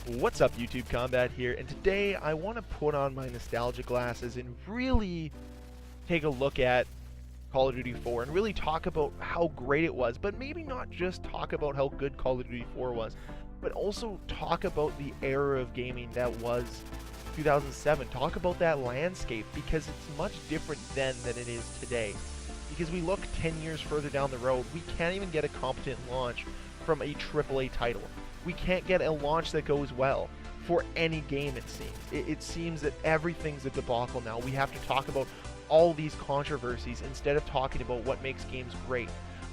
What's up, YouTube? Combat here, and today I want to put on my nostalgia glasses and really take a look at Call of Duty 4 and really talk about how great it was, but maybe not just talk about how good Call of Duty 4 was, but also talk about the era of gaming that was 2007. Talk about that landscape, because it's much different then than it is today. Because we look 10 years further down the road, we can't even get a competent launch from a AAA title. We can't get a launch that goes well for any game, it seems. It seems that everything's a debacle now. We have to talk about all these controversies instead of talking about what makes games great.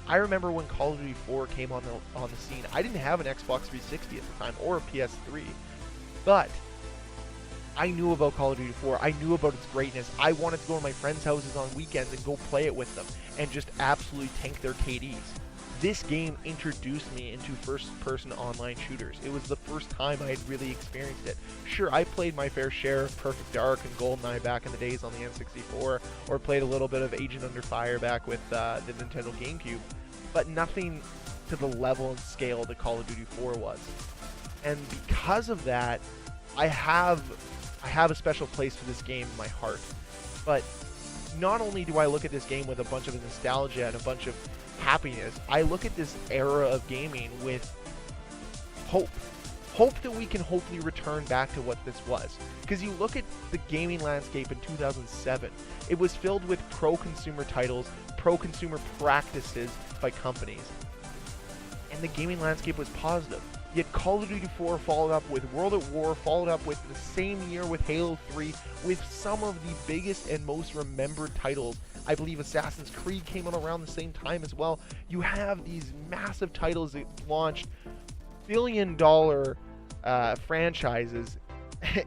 I remember when Call of Duty 4 came on the scene. I didn't have an Xbox 360 at the time, or a PS3, but I knew about Call of Duty 4. I knew about its greatness. I wanted to go to my friends' houses on weekends and go play it with them and just absolutely tank their KDs. This game introduced me into first-person online shooters. It was the first time I had really experienced it. Sure, I played my fair share of Perfect Dark and GoldenEye back in the days on the N64, or played a little bit of Agent Under Fire back with the Nintendo GameCube, but nothing to the level and scale that Call of Duty 4 was. And because of that, I have a special place for this game in my heart. But not only do I look at this game with a bunch of nostalgia and a bunch of happiness, I look at this era of gaming with hope. Hope that we can hopefully return back to what this was. Because you look at the gaming landscape in 2007, it was filled with pro-consumer titles, pro-consumer practices by companies. And the gaming landscape was positive. Yet Call of Duty 4 followed up with World at War, followed up with the same year with Halo 3, with some of the biggest and most remembered titles. I believe Assassin's Creed came out around the same time as well. You have these massive titles that launched billion-dollar franchises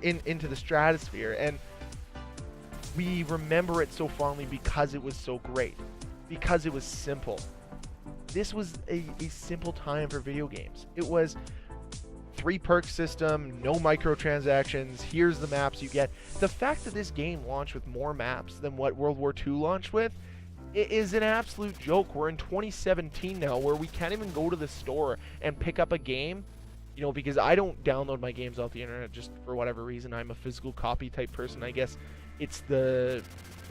into the stratosphere, and we remember it so fondly because it was so great, because it was simple. This was a simple time for video games. It was 3-perk system, no microtransactions, here's the maps you get. The fact that this game launched with more maps than what World War II launched with, it is an absolute joke. We're in 2017 now, where we can't even go to the store and pick up a game, you know, because I don't download my games off the internet just for whatever reason. I'm a physical copy type person. I guess it's the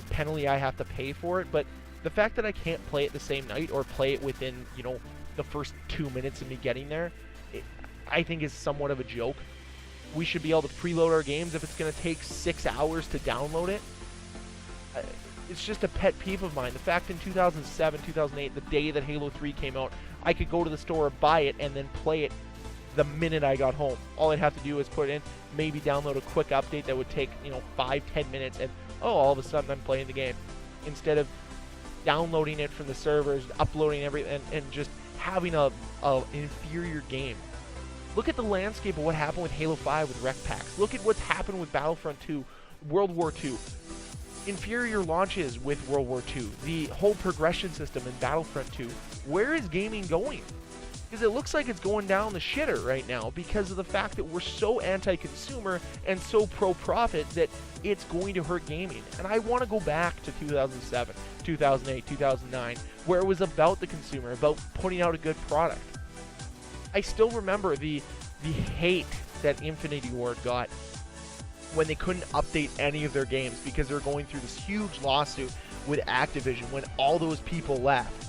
penalty I have to pay for it, but the fact that I can't play it the same night or play it within, you know, the first 2 minutes of me getting there, I think is somewhat of a joke. We should be able to preload our games if it's going to take 6 hours to download it. It's just a pet peeve of mine. The fact in 2007, 2008, the day that Halo 3 came out, I could go to the store, buy it, and then play it the minute I got home. All I'd have to do is put it in, maybe download a quick update that would take, you know, 5-10 minutes, and all of a sudden I'm playing the game. Instead of downloading it from the servers, uploading everything, and just having an inferior game. Look at the landscape of what happened with Halo 5 with rec packs. Look at what's happened with Battlefront 2, World War II. Inferior launches with World War II. The whole progression system in Battlefront 2. Where is gaming going? Because it looks like it's going down the shitter right now because of the fact that we're so anti-consumer and so pro-profit that it's going to hurt gaming. And I want to go back to 2007, 2008, 2009, where it was about the consumer, about putting out a good product. I still remember the hate that Infinity Ward got when they couldn't update any of their games because they're going through this huge lawsuit with Activision when all those people left.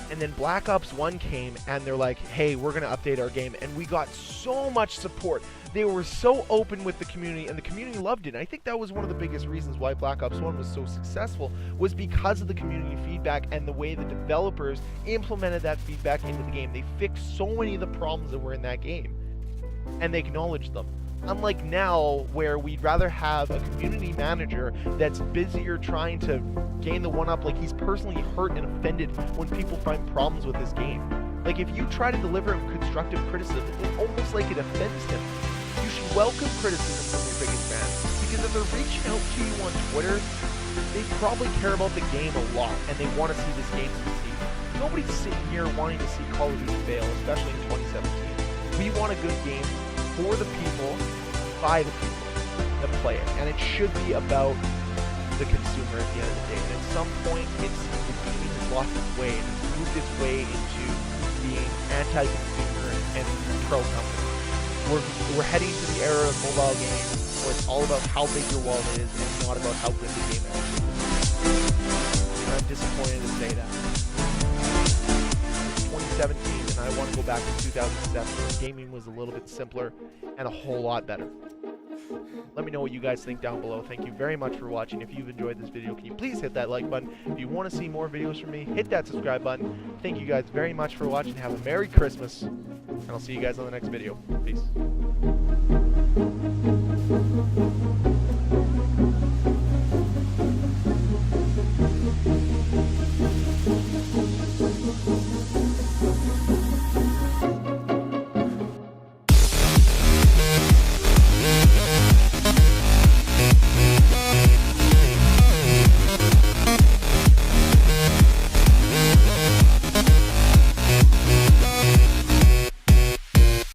And then Black Ops 1 came and they're like, hey, we're going to update our game. And we got so much support. They were so open with the community, and the community loved it. And I think that was one of the biggest reasons why Black Ops 1 was so successful, was because of the community feedback and the way the developers implemented that feedback into the game. They fixed so many of the problems that were in that game, and they acknowledged them. Unlike now, where we'd rather have a community manager that's busier trying to gain the one-up, like he's personally hurt and offended when people find problems with his game. Like, if you try to deliver him constructive criticism, it's almost like it offends him. You should welcome criticism from your biggest fans, because if they're reaching out to you on Twitter, they probably care about the game a lot, and they want to see this game succeed. Nobody's sitting here wanting to see Call of Duty fail, especially in 2017. We want a good game for the people, by the people that play it, and it should be about the consumer at the end of the day. And at some point, the gaming has lost its way and it's moved its way into being anti-consumer and pro-company. we're heading to the era of mobile games where it's all about how big your wallet is and not about how good the game is. And I'm disappointed to say that. 2017, and I want to go back to 2007. Gaming was a little bit simpler and a whole lot better. Let me know what you guys think down below. Thank you very much for watching. If you've enjoyed this video, can you please hit that like button? If you want to see more videos from me, hit that subscribe button. Thank you guys very much for watching. Have a Merry Christmas, and I'll see you guys on the next video. Peace.